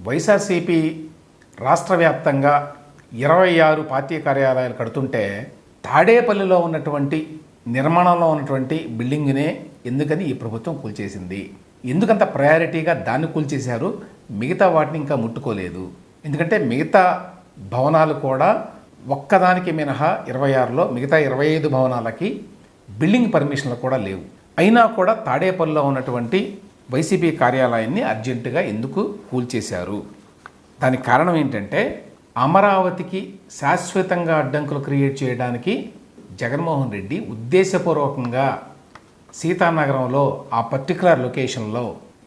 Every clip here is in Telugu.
వైఎస్ఆర్సీపీ రాష్ట్ర వ్యాప్తంగా 26 పార్టీ కార్యాలయాలు కడుతుంటే తాడేపల్లిలో ఉన్నటువంటి నిర్మాణంలో ఉన్నటువంటి బిల్డింగ్నే ఎందుకని ఈ ప్రభుత్వం కూల్చేసింది? ఎందుకంత ప్రయారిటీగా దాన్ని కూల్చేశారు, మిగతా వాటిని ఇంకా ముట్టుకోలేదు? ఎందుకంటే మిగతా భవనాలు కూడా ఒక్కదానికి మినహా 26లో మిగతా 25 భవనాలకి బిల్డింగ్ పర్మిషన్లు కూడా లేవు. అయినా కూడా తాడేపల్లిలో ఉన్నటువంటి వైసీపీ కార్యాలయాన్ని అర్జెంటుగా ఎందుకు కూల్చేశారు? దానికి కారణం ఏంటంటే అమరావతికి శాశ్వతంగా అడ్డంకులు క్రియేట్ చేయడానికి జగన్మోహన్ రెడ్డి ఉద్దేశపూర్వకంగా సీతానగరంలో ఆ పర్టికులర్ లొకేషన్లో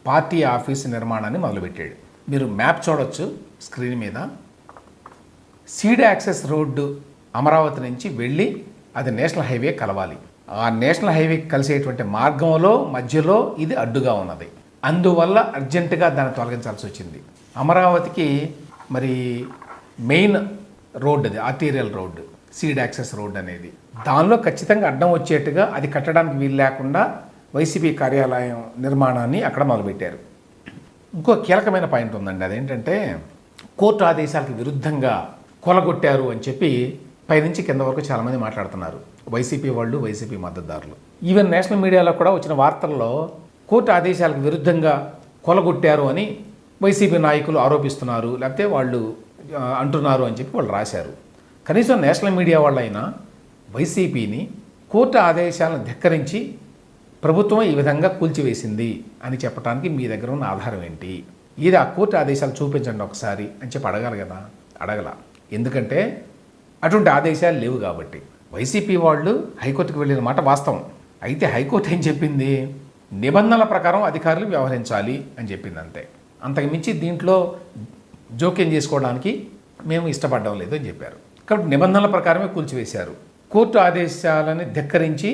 పార్టీ ఆఫీసు నిర్మాణాన్ని మొదలుపెట్టాడు. మీరు మ్యాప్ చూడొచ్చు స్క్రీన్ మీద. సీడ్ యాక్సెస్ రోడ్డు అమరావతి నుంచి వెళ్ళి అది నేషనల్ హైవే కలవాలి. ఆ నేషనల్ హైవే కలిసేటువంటి మార్గంలో మధ్యలో ఇది అడ్డుగా ఉన్నది. అందువల్ల అర్జెంటుగా దాన్ని తొలగించాల్సి వచ్చింది. అమరావతికి మరి మెయిన్ రోడ్ అది, arterial road, seed access road అనేది. దానిలో ఖచ్చితంగా అడ్డం వచ్చేట్టుగా అది కట్టడానికి వీలు లేకుండా వైసీపీ కార్యాలయం నిర్మాణాన్ని అక్కడ మొదలుపెట్టారు. ఇంకో కీలకమైన పాయింట్ ఉందండి. అదేంటంటే కోర్టు ఆదేశాలకు విరుద్ధంగా కొలగొట్టారు అని చెప్పి పైనుంచి కింద వరకు చాలామంది మాట్లాడుతున్నారు, వైసీపీ వాళ్ళు, వైసీపీ మద్దతుదారులు. ఈవెన్ నేషనల్ మీడియాలో కూడా వచ్చిన వార్తల్లో కోర్టు ఆదేశాలకు విరుద్ధంగా కొలగొట్టారు అని వైసీపీ నాయకులు ఆరోపిస్తున్నారు, లేకపోతే వాళ్ళు అంటున్నారు అని చెప్పి వాళ్ళు రాశారు. కనీసం నేషనల్ మీడియా వాళ్ళైనా వైసీపీని కోర్టు ఆదేశాలను ధిక్కరించి ప్రభుత్వం ఈ విధంగా కూల్చివేసింది అని చెప్పడానికి మీ దగ్గర ఉన్న ఆధారం ఏంటి? ఇది ఆ కోర్టు ఆదేశాలు చూపించండి ఒకసారి అని చెప్పి అడగాలి కదా. అడగల. ఎందుకంటే అటువంటి ఆదేశాలు లేవు కాబట్టి. వైసీపీ వాళ్ళు హైకోర్టుకు వెళ్ళిన మాట వాస్తవం. అయితే హైకోర్టు ఏం చెప్పింది? నిబంధనల ప్రకారం అధికారులు వ్యవహరించాలి అని చెప్పింది, అంతే. అంతకుమించి దీంట్లో జోక్యం చేసుకోవడానికి మేము ఇష్టపడడం లేదు అని చెప్పారు. కాబట్టి నిబంధనల ప్రకారమే కూల్చివేశారు. కోర్టు ఆదేశాలని ధిక్కరించి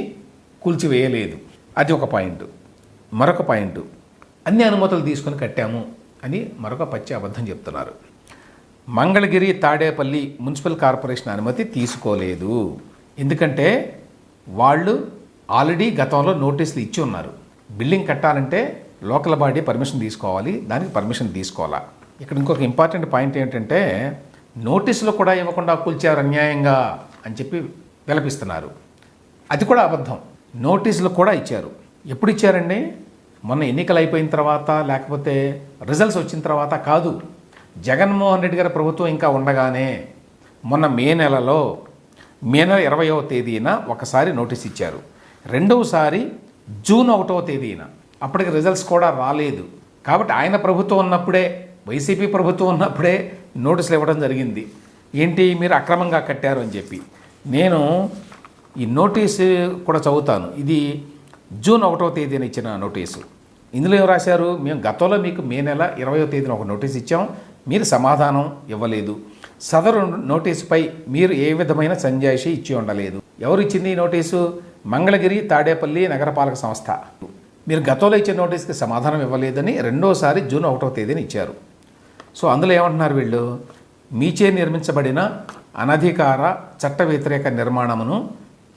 కూల్చివేయలేదు. అది ఒక పాయింట్. మరొక పాయింట్, అన్ని అనుమతులు తీసుకొని కట్టాము అని మరొక పచ్చి అబద్ధం చెప్తున్నారు. మంగళగిరి, తాడేపల్లి మున్సిపల్ కార్పొరేషన్ అనుమతి తీసుకోలేదు. ఎందుకంటే వాళ్ళు ఆల్రెడీ గతంలో నోటీసులు ఇచ్చి ఉన్నారు. బిల్డింగ్ కట్టాలంటే లోకల్ బాడీ పర్మిషన్ తీసుకోవాలి, దానికి పర్మిషన్ తీసుకోవాలా. ఇక్కడ ఇంకొక ఇంపార్టెంట్ పాయింట్ ఏంటంటే నోటీసులు కూడా ఇవ్వకుండా కూల్చారు అన్యాయంగా అని చెప్పి విలపిస్తున్నారు. అది కూడా అబద్ధం. నోటీసులు కూడా ఇచ్చారు. ఎప్పుడు ఇచ్చారండి? మొన్న ఎన్నికలు అయిపోయిన తర్వాత, లేకపోతే రిజల్ట్స్ వచ్చిన తర్వాత కాదు. జగన్మోహన్ రెడ్డి గారి ప్రభుత్వం ఇంకా ఉండగానే మొన్న మే నెల 20వ తేదీన ఒకసారి నోటీస్ ఇచ్చారు. రెండవసారి జూన్ 1వ తేదీన. అప్పటికి రిజల్ట్స్ కూడా రాలేదు. కాబట్టి ఆయన ప్రభుత్వం ఉన్నప్పుడే, వైసీపీ ప్రభుత్వం ఉన్నప్పుడే నోటీసులు ఇవ్వడం జరిగింది. ఏంటి, మీరు అక్రమంగా కట్టారు అని చెప్పి. నేను ఈ నోటీసు కూడా చదువుతాను. ఇది జూన్ 1వ తేదీన ఇచ్చిన నోటీసు. ఇందులో ఏం రాశారు? మేము గతంలో మీకు మే నెల 20వ తేదీన ఒక నోటీస్ ఇచ్చాం, మీరు సమాధానం ఇవ్వలేదు. సదరు నోటీసుపై మీరు ఏ విధమైన సంజాయిషి ఇచ్చి ఉండలేదు. ఎవరు ఇచ్చింది ఈ నోటీసు? మంగళగిరి, తాడేపల్లి నగరపాలక సంస్థ. మీరు గతంలో ఇచ్చిన నోటీస్కి సమాధానం ఇవ్వలేదని రెండోసారి జూన్ 1వ తేదీన ఇచ్చారు. సో అందులో ఏమంటున్నారు వీళ్ళు? మీచే నిర్మించబడిన అనధికార చట్ట వ్యతిరేక నిర్మాణమును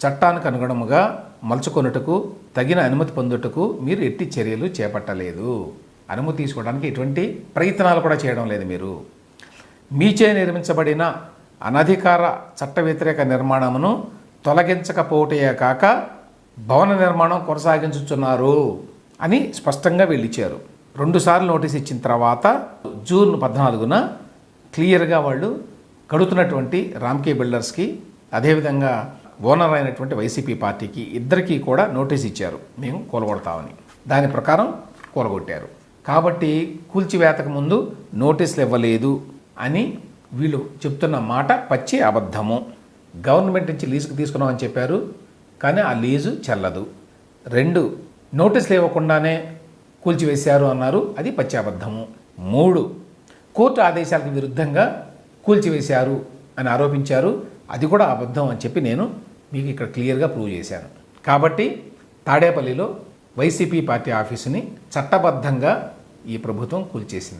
చట్టానికి అనుగుణముగా మలుచుకొనుటకు తగిన అనుమతి పొందుటకు మీరు ఎట్టి చర్యలు చేపట్టలేదు. అనుమతి తీసుకోవడానికి ఎటువంటి ప్రయత్నాలు కూడా చేయడం లేదు మీరు. మీచే నిర్మించబడిన అనధికార చట్ట వ్యతిరేక నిర్మాణమును తొలగించకపోవటే కాక భవన నిర్మాణం కొనసాగించుతున్నారు అని స్పష్టంగా వీళ్ళిచ్చారు. 2 సార్లు నోటీస్ ఇచ్చిన తర్వాత జూన్ 14న క్లియర్గా వాళ్ళు కడుతున్నటువంటి రామ్కే బిల్డర్స్కి, అదేవిధంగా ఓనర్ అయినటువంటి వైసీపీ పార్టీకి, ఇద్దరికీ కూడా నోటీస్ ఇచ్చారు, మేము కూలగొడతామని. దాని ప్రకారం కూలగొట్టారు. కాబట్టి కూల్చివేతకు ముందు నోటీసులు ఇవ్వలేదు అని వీళ్ళు చెప్తున్న మాట పచ్చి అబద్ధము. గవర్నమెంట్ నుంచి లీజుకు తీసుకున్నామని చెప్పారు, కానీ ఆ లీజు చెల్లదు. 2, నోటీసులు ఇవ్వకుండానే కూల్చివేశారు అన్నారు, అది పచ్చి అబద్ధము. 3, కోర్టు ఆదేశాలకు విరుద్ధంగా కూల్చివేశారు అని ఆరోపించారు, అది కూడా అబద్ధం అని చెప్పి నేను మీకు ఇక్కడ క్లియర్గా ప్రూవ్ చేశాను. కాబట్టి తాడేపల్లిలో వైసీపీ పార్టీ ఆఫీసుని చట్టబద్ధంగా ఈ ప్రభుత్వం కూల్చేసింది.